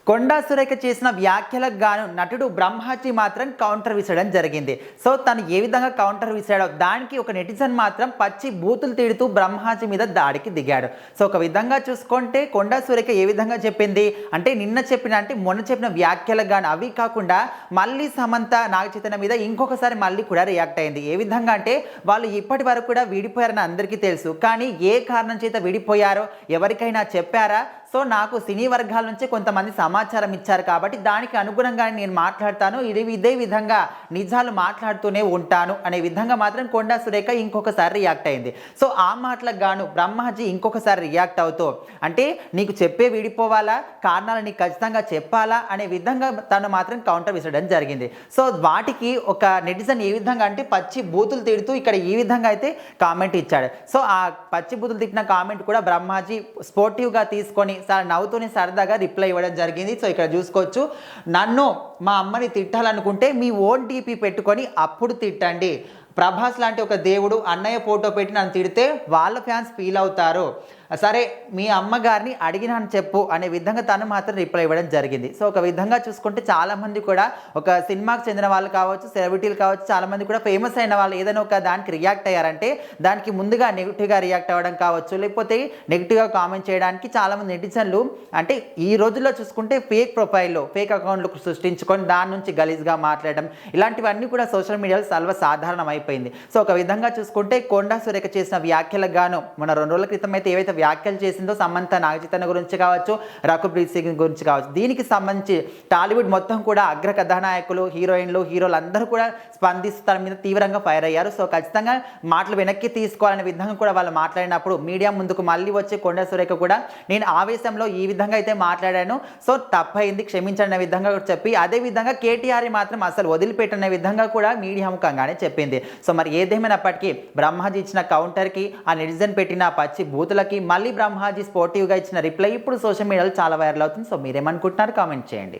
కొండా సురేఖ చేసిన వ్యాఖ్యలకు గాను నటుడు బ్రహ్మాజీ మాత్రం కౌంటర్ విసరడం జరిగింది. సో తను ఏ విధంగా కౌంటర్ విసిరాడో దానికి ఒక నెటిజన్ మాత్రం పచ్చి బూతులు తిడుతూ బ్రహ్మాజీ మీద దాడికి దిగాడు. సో ఒక విధంగా చూసుకుంటే కొండా సురేఖ ఏ విధంగా చెప్పింది అంటే మొన్న చెప్పిన వ్యాఖ్యలకు గాను అవి కాకుండా మళ్ళీ సమంత నాగ చైతన్య మీద ఇంకొకసారి మళ్ళీ కూడా రియాక్ట్ అయింది. ఏ విధంగా అంటే వాళ్ళు ఇప్పటి వరకు కూడా విడిపోయారని అందరికీ తెలుసు, కానీ ఏ కారణం చేత విడిపోయారో ఎవరికైనా చెప్పారా? సో నాకు సినీ వర్గాల నుంచి కొంతమంది సమాచారం ఇచ్చారు కాబట్టి దానికి అనుగుణంగా నేను మాట్లాడతాను, ఇదే విధంగా నిజాలు మాట్లాడుతూనే ఉంటాను అనే విధంగా మాత్రం కొండా సురేఖ ఇంకొకసారి రియాక్ట్ అయింది. సో ఆ మాటలకు గాను బ్రహ్మాజీ ఇంకొకసారి రియాక్ట్ అవుతూ అంటే నీకు చెప్పే విడిపోవాలా, కారణాలు నీకు ఖచ్చితంగా చెప్పాలా అనే విధంగా తను మాత్రం కౌంటర్ విసరడం జరిగింది. సో వాటికి ఒక నెటిజన్ ఏ విధంగా అంటే పచ్చి బూతులు తిడుతూ ఇక్కడ ఈ విధంగా అయితే కామెంట్ ఇచ్చాడు. సో ఆ పచ్చి బూతులు తిట్టిన కామెంట్ కూడా బ్రహ్మాజీ స్పోర్టివ్గా తీసుకొని నవ్వుతూనే సరదాగా రిప్లై ఇవ్వడం జరిగింది. సో ఇక్కడ చూసుకోవచ్చు, నన్ను మా అమ్మని తిట్టాలనుకుంటే మీ ఓన్ డీపీ పెట్టుకొని అప్పుడు తిట్టండి. ప్రభాస్ లాంటి ఒక దేవుడు అన్నయ్య ఫోటో పెట్టి నన్ను తిడితే వాళ్ళ ఫ్యాన్స్ ఫీల్ అవుతారు, సరే మీ అమ్మగారిని అడిగినాను చెప్పు అనే విధంగా తను మాత్రం రిప్లై ఇవ్వడం జరిగింది. సో ఒక విధంగా చూసుకుంటే చాలామంది కూడా ఒక సినిమాకి చెందిన వాళ్ళు కావచ్చు, సెలబ్రిటీలు కావచ్చు, చాలామంది కూడా ఫేమస్ అయిన వాళ్ళు ఏదైనా ఒక దానికి రియాక్ట్ అయ్యారంటే దానికి ముందుగా నెగిటివ్గా రియాక్ట్ అవ్వడం కావచ్చు, లేకపోతే నెగిటివ్గా కామెంట్ చేయడానికి చాలామంది నెటిజన్లు అంటే ఈ రోజుల్లో చూసుకుంటే ఫేక్ ప్రొఫైల్లో ఫేక్ అకౌంట్లు సృష్టించుకొని దాని నుంచి గలీజ్గా మాట్లాడడం ఇలాంటివన్నీ కూడా సోషల్ మీడియాలో సర్వసాధారణం అయిపోయింది. సో ఒక విధంగా చూసుకుంటే కొండా సురేఖ చేసిన వ్యాఖ్యలకు గాను మన 2 రోజుల క్రితం అయితే ఏవైతే వ్యాఖ్యలు చేసిందో సమంత నాగ చైతన్య గురించి కావచ్చు, రకుల్ప్రీత్ సింగ్ గురించి కావచ్చు, దీనికి సంబంధించి టాలీవుడ్ మొత్తం కూడా అగ్ర కథానాయకులు, హీరోయిన్లు, హీరోలు అందరూ కూడా స్పందిస్తూ తన మీద తీవ్రంగా ఫైర్ అయ్యారు. సో ఖచ్చితంగా మాటలు వెనక్కి తీసుకోవాలనే విధంగా కూడా వాళ్ళు మాట్లాడినప్పుడు మీడియా ముందుకు మళ్ళీ వచ్చి కొండా సురేఖ కూడా నేను ఆవేశంలో ఈ విధంగా అయితే మాట్లాడాను, సో తప్పైంది క్షమించండి అనే విధంగా కూడా చెప్పి అదే విధంగా కేటీఆర్ మాత్రం అసలు వదిలిపెట్టనే విధంగా కూడా మీడియా ముఖంగానే చెప్పింది. సో మరి ఏదేమైనప్పటికీ బ్రహ్మాజీ ఇచ్చిన కౌంటర్కి ఆ నెటిజన్ పెట్టిన పచ్చి బూతులకి మళ్ళీ బ్రహ్మాజీ స్పోర్టివ్గా ఇచ్చిన రిప్లై ఇప్పుడు సోషల్ మీడియాలో చాలా వైరల్ అవుతుంది. సో మీరేమనుకుంటున్నారు కామెంట్ చేయండి.